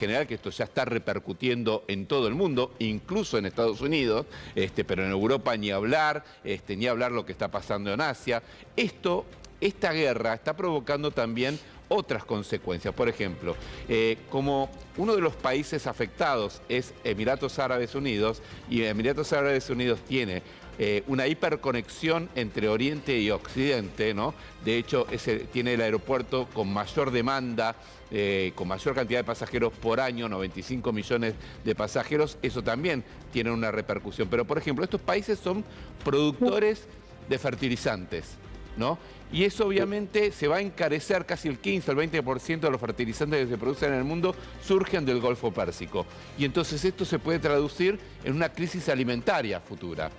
general que esto ya está repercutiendo en todo el mundo, incluso en Estados Unidos, pero en Europa ni hablar lo que está pasando en Asia. Esta guerra está provocando también otras consecuencias. Por ejemplo, como uno de los países afectados es Emiratos Árabes Unidos, y Emiratos Árabes Unidos tiene una hiperconexión entre Oriente y Occidente, ¿no? De hecho, tiene el aeropuerto con mayor demanda, con mayor cantidad de pasajeros por año, 95 millones de pasajeros. Eso también tiene una repercusión. Pero, por ejemplo, estos países son productores de fertilizantes, ¿no? Y eso obviamente se va a encarecer, casi el 15 al 20% de los fertilizantes que se producen en el mundo surgen del Golfo Pérsico. Y entonces esto se puede traducir en una crisis alimentaria futura.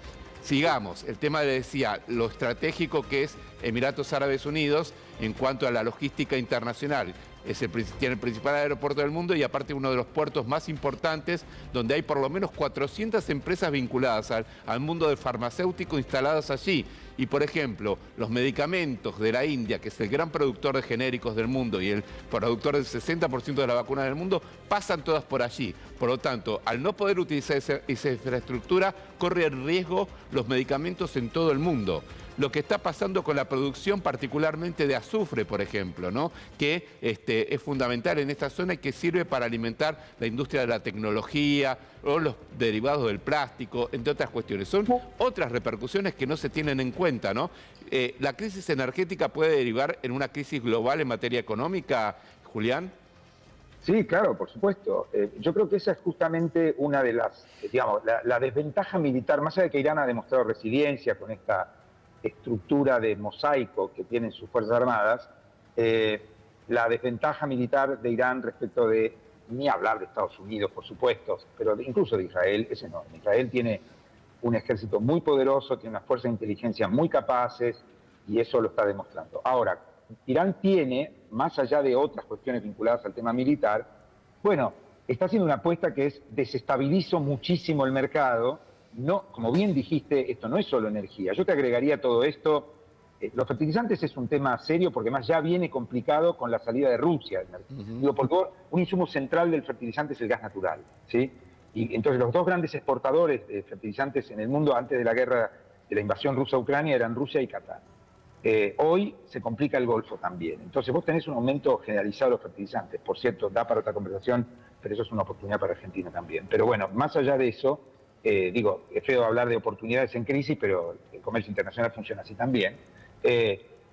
Sigamos, el tema le decía, lo estratégico que es Emiratos Árabes Unidos en cuanto a la logística internacional. Tiene el principal aeropuerto del mundo y aparte uno de los puertos más importantes, donde hay por lo menos 400 empresas vinculadas al mundo del farmacéutico instaladas allí. Y por ejemplo, los medicamentos de la India, que es el gran productor de genéricos del mundo y el productor del 60% de la vacuna del mundo, pasan todas por allí. Por lo tanto, al no poder utilizar esa infraestructura, corre el riesgo los medicamentos en todo el mundo. Lo que está pasando con la producción particularmente de azufre, por ejemplo, ¿no? Que es fundamental en esta zona y que sirve para alimentar la industria de la tecnología o los derivados del plástico, entre otras cuestiones. Son otras repercusiones que no se tienen en cuenta, ¿no? ¿La crisis energética puede derivar en una crisis global en materia económica, Julián? Sí, claro, por supuesto. Yo creo que esa es justamente una de las, digamos, la desventaja militar, más allá de que Irán ha demostrado resiliencia con esta estructura de mosaico que tienen sus Fuerzas Armadas, la desventaja militar de Irán respecto de, ni hablar de Estados Unidos, por supuesto, pero incluso de Israel, es enorme. Israel tiene un ejército muy poderoso, tiene unas fuerzas de inteligencia muy capaces, y eso lo está demostrando. Ahora, Irán tiene, más allá de otras cuestiones vinculadas al tema militar, bueno, está haciendo una apuesta que es desestabilizo muchísimo el mercado. No, como bien dijiste, esto no es solo energía. Yo te agregaría todo esto. Los fertilizantes es un tema serio porque más ya viene complicado con la salida de Rusia. Digo, porque un insumo central del fertilizante es el gas natural, ¿sí? Y entonces los dos grandes exportadores de fertilizantes en el mundo antes de la guerra, de la invasión rusa a Ucrania, eran Rusia y Qatar. Hoy se complica el Golfo también. Entonces vos tenés un aumento generalizado de los fertilizantes. Por cierto, da para otra conversación, pero eso es una oportunidad para Argentina también. Pero bueno, más allá de eso, digo, es feo hablar de oportunidades en crisis, pero el comercio internacional funciona así también.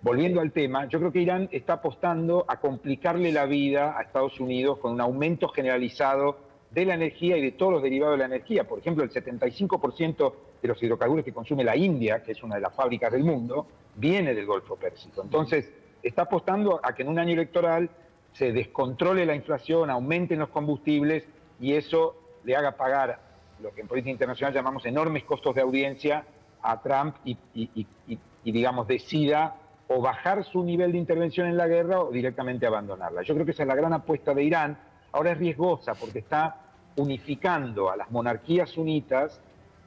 Volviendo al tema, yo creo que Irán está apostando a complicarle la vida a Estados Unidos con un aumento generalizado de la energía y de todos los derivados de la energía. Por ejemplo, el 75% de los hidrocarburos que consume la India, que es una de las fábricas del mundo, viene del Golfo Pérsico. Entonces, está apostando a que en un año electoral se descontrole la inflación, aumenten los combustibles y eso le haga pagar lo que en política internacional llamamos enormes costos de audiencia a Trump y digamos, decida o bajar su nivel de intervención en la guerra o directamente abandonarla. Yo creo que esa es la gran apuesta de Irán. Ahora es riesgosa porque está unificando a las monarquías sunitas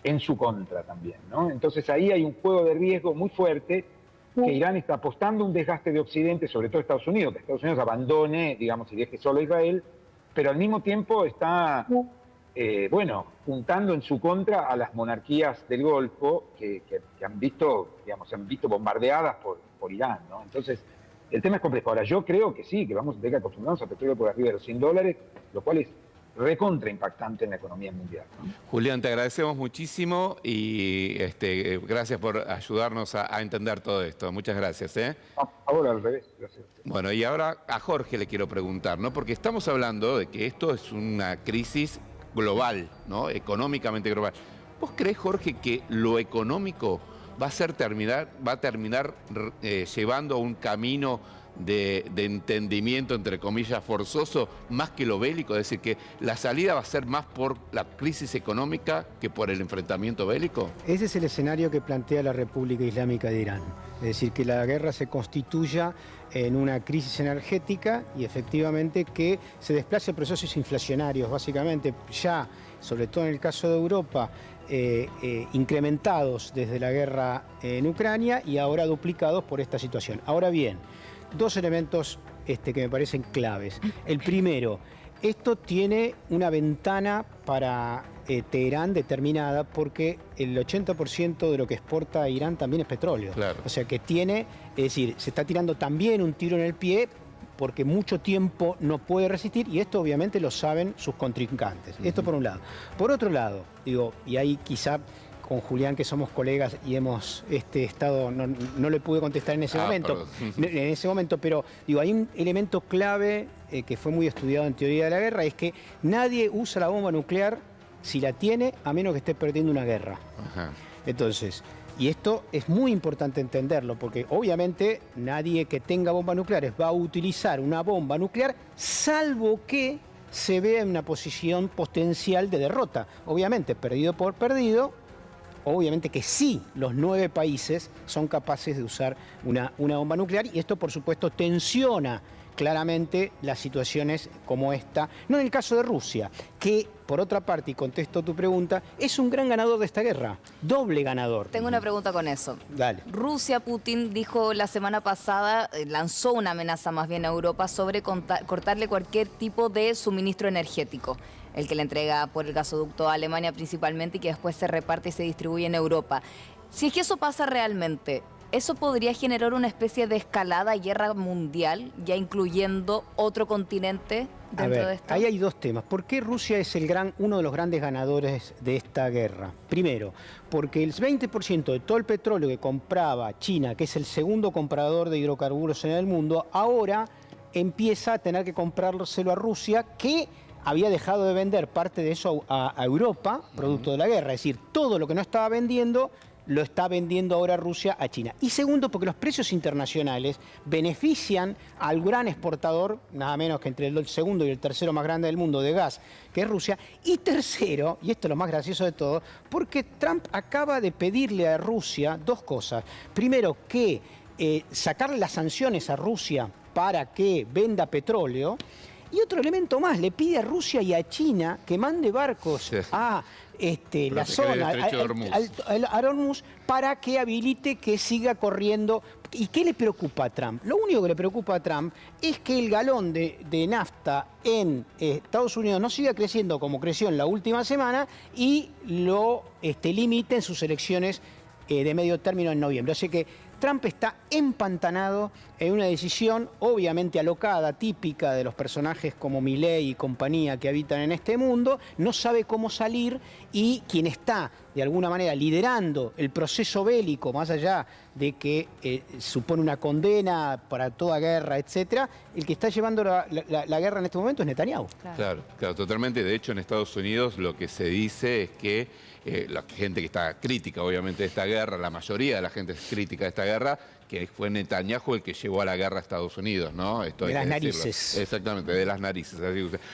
en su contra también, ¿no? Entonces ahí hay un juego de riesgo muy fuerte que Irán está apostando a un desgaste de Occidente, sobre todo Estados Unidos, que Estados Unidos abandone, digamos, y deje solo a Israel, pero al mismo tiempo está, bueno, juntando en su contra a las monarquías del Golfo que han visto, digamos, se han visto bombardeadas por Irán, ¿no? Entonces, el tema es complejo. Ahora, yo creo que sí, que vamos a tener que acostumbrarnos a petróleo por arriba de los $100, lo cual es recontra impactante en la economía mundial, ¿no? Julián, te agradecemos muchísimo y gracias por ayudarnos a entender todo esto. Muchas gracias. Ahora al revés, gracias. Bueno, y ahora a Jorge le quiero preguntar, ¿no? Porque estamos hablando de que esto es una crisis global, ¿no? Económicamente global. ¿Vos creés, Jorge, que lo económico va a terminar llevando a un camino de entendimiento, entre comillas, forzoso, más que lo bélico? Es decir, que la salida va a ser más por la crisis económica que por el enfrentamiento bélico. Ese es el escenario que plantea la República Islámica de Irán. Es decir, que la guerra se constituya en una crisis energética y efectivamente que se desplace procesos inflacionarios, básicamente ya, sobre todo en el caso de Europa, incrementados desde la guerra en Ucrania y ahora duplicados por esta situación. Ahora bien, dos elementos que me parecen claves. El primero, esto tiene una ventana para Teherán determinada porque el 80% de lo que exporta Irán también es petróleo. Claro. O sea que tiene, es decir, se está tirando también un tiro en el pie porque mucho tiempo no puede resistir y esto obviamente lo saben sus contrincantes. Esto por un lado. Por otro lado, digo, y ahí quizá con Julián, que somos colegas y hemos estado, no le pude contestar en ese momento, pero digo, hay un elemento clave que fue muy estudiado en teoría de la guerra, es que nadie usa la bomba nuclear si la tiene, a menos que esté perdiendo una guerra. Ajá. Entonces, y esto es muy importante entenderlo, porque obviamente nadie que tenga bombas nucleares va a utilizar una bomba nuclear, salvo que se vea en una posición potencial de derrota. Obviamente, perdido por perdido, obviamente que sí, los 9 países son capaces de usar una bomba nuclear y esto, por supuesto, tensiona claramente las situaciones como esta. No en el caso de Rusia, que, por otra parte, y contesto tu pregunta, es un gran ganador de esta guerra, doble ganador. Tengo una pregunta con eso. Dale. Rusia, Putin dijo la semana pasada, lanzó una amenaza más bien a Europa sobre cortarle cualquier tipo de suministro energético, el que le entrega por el gasoducto a Alemania principalmente y que después se reparte y se distribuye en Europa. Si es que eso pasa realmente, ¿eso podría generar una especie de escalada y guerra mundial, ya incluyendo otro continente dentro de esto? Ahí hay dos temas. ¿Por qué Rusia es uno de los grandes ganadores de esta guerra? Primero, porque el 20% de todo el petróleo que compraba China, que es el segundo comprador de hidrocarburos en el mundo, ahora empieza a tener que comprárselo a Rusia, que había dejado de vender parte de eso a Europa, producto de la guerra. Es decir, todo lo que no estaba vendiendo, lo está vendiendo ahora Rusia a China. Y segundo, porque los precios internacionales benefician al gran exportador, nada menos que entre el segundo y el tercero más grande del mundo de gas, que es Rusia. Y tercero, y esto es lo más gracioso de todo, porque Trump acaba de pedirle a Rusia dos cosas. Primero, que sacarle las sanciones a Rusia para que venda petróleo. Y otro elemento más, le pide a Rusia y a China que mande barcos a la zona, al Hormuz, para que habilite que siga corriendo. ¿Y qué le preocupa a Trump? Lo único que le preocupa a Trump es que el galón de nafta en Estados Unidos no siga creciendo como creció en la última semana y lo limite en sus elecciones de medio término en noviembre. Así que Trump está empantanado en una decisión obviamente alocada, típica de los personajes como Milei y compañía que habitan en este mundo, no sabe cómo salir y quien está de alguna manera liderando el proceso bélico, más allá de que supone una condena para toda guerra, etcétera, el que está llevando la guerra en este momento es Netanyahu. Claro, totalmente. De hecho, en Estados Unidos lo que se dice es que la gente que está crítica, obviamente, de esta guerra, la mayoría de la gente es crítica de esta guerra, que fue Netanyahu el que llevó a la guerra a Estados Unidos, ¿no? Esto de las narices. Exactamente, de las narices.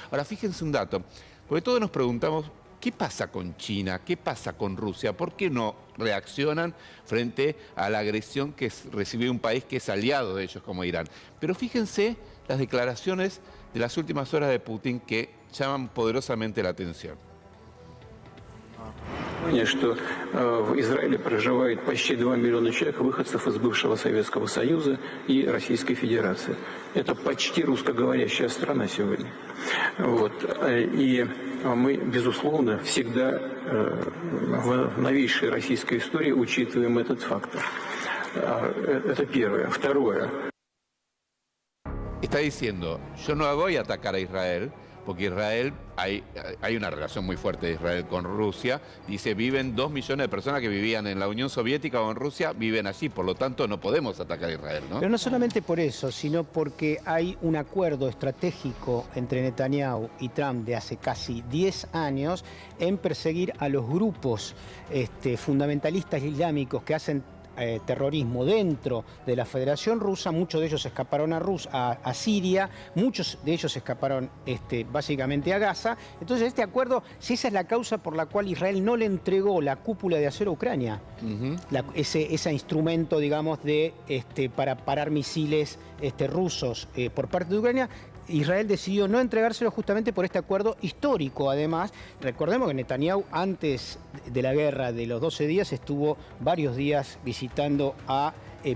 Ahora, fíjense un dato, porque todos nos preguntamos, ¿qué pasa con China? ¿Qué pasa con Rusia? ¿Por qué no reaccionan frente a la agresión que recibió un país que es aliado de ellos como Irán? Pero fíjense las declaraciones de las últimas horas de Putin que llaman poderosamente la atención. Что в Израиле проживает почти 2 миллиона человек, выходцев из бывшего Советского Союза и Российской Федерации. Это почти русскоговорящая страна сегодня. Вот. И мы, безусловно, всегда в новейшей российской истории учитываем этот фактор. Это первое. Второе. Está diciendo, yo no voy a atacar a Israel, porque Israel, hay una relación muy fuerte de Israel con Rusia. Dice, viven 2 millones de personas que vivían en la Unión Soviética o en Rusia, viven allí, por lo tanto no podemos atacar a Israel, ¿no? Pero no solamente por eso, sino porque hay un acuerdo estratégico entre Netanyahu y Trump de hace casi 10 años en perseguir a los grupos fundamentalistas islámicos que hacen terrorismo dentro de la Federación Rusa. Muchos de ellos escaparon a Siria, muchos de ellos escaparon básicamente a Gaza. Entonces este acuerdo, si esa es la causa por la cual Israel no le entregó la cúpula de acero a Ucrania, ese instrumento, digamos, para parar misiles rusos por parte de Ucrania, Israel decidió no entregárselo justamente por este acuerdo histórico. Además, recordemos que Netanyahu antes de la guerra de los 12 días estuvo varios días visitando a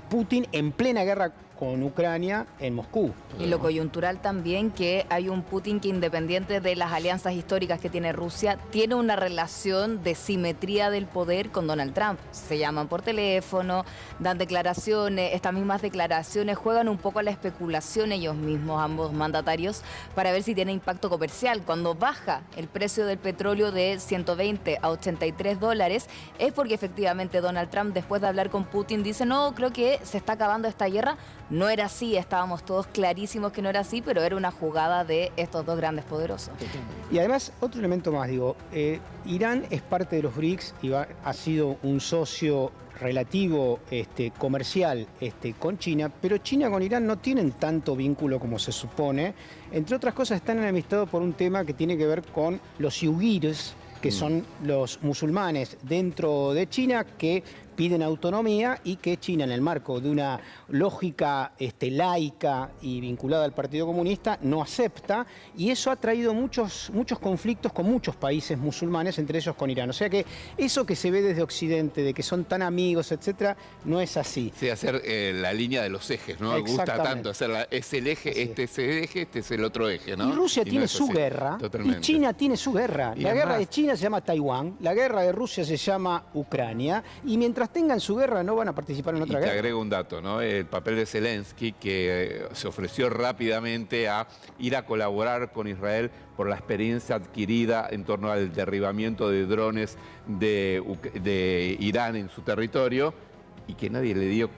Putin en plena guerra con Ucrania en Moscú. Y lo coyuntural también, que hay un Putin que, independiente de las alianzas históricas que tiene Rusia, tiene una relación de simetría del poder con Donald Trump. Se llaman por teléfono, dan declaraciones, estas mismas declaraciones juegan un poco a la especulación ellos mismos, ambos mandatarios, para ver si tiene impacto comercial. Cuando baja el precio del petróleo de 120 a 83 dólares, es porque efectivamente Donald Trump, después de hablar con Putin, dice: no, creo que se está acabando esta guerra. No era así, estábamos todos clarísimos que no era así, pero era una jugada de estos dos grandes poderosos. Y además, otro elemento más, digo, Irán es parte de los BRICS y ha sido un socio relativo comercial con China, pero China con Irán no tienen tanto vínculo como se supone. Entre otras cosas, están enemistados por un tema que tiene que ver con los uigures, que son los musulmanes dentro de China que piden autonomía y que China, en el marco de una lógica laica y vinculada al Partido Comunista, no acepta, y eso ha traído muchos conflictos con muchos países musulmanes, entre ellos con Irán. O sea que eso que se ve desde Occidente, de que son tan amigos, etcétera, no es así. Sí, hacer la línea de los ejes, ¿no? Me gusta tanto hacer es el eje, sí. Este es el eje, este es el otro eje, ¿no? Y Rusia tiene su guerra, totalmente. Y China tiene su guerra. La guerra de China se llama Taiwán, la guerra de Rusia se llama Ucrania, y mientras tengan su guerra no van a participar en otra guerra. Y te agrego un dato, ¿no? El papel de Zelensky, que se ofreció rápidamente a ir a colaborar con Israel por la experiencia adquirida en torno al derribamiento de drones de Irán en su territorio, y que nadie le dio...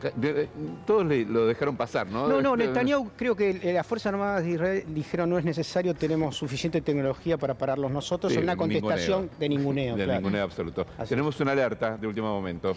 Todos lo dejaron pasar, ¿no? No, Netanyahu, creo que las Fuerzas Armadas de Israel dijeron: no es necesario, tenemos suficiente tecnología para pararlos nosotros. Sí, en una contestación de ninguneo. De ninguneo absoluto. Tenemos una alerta de último momento.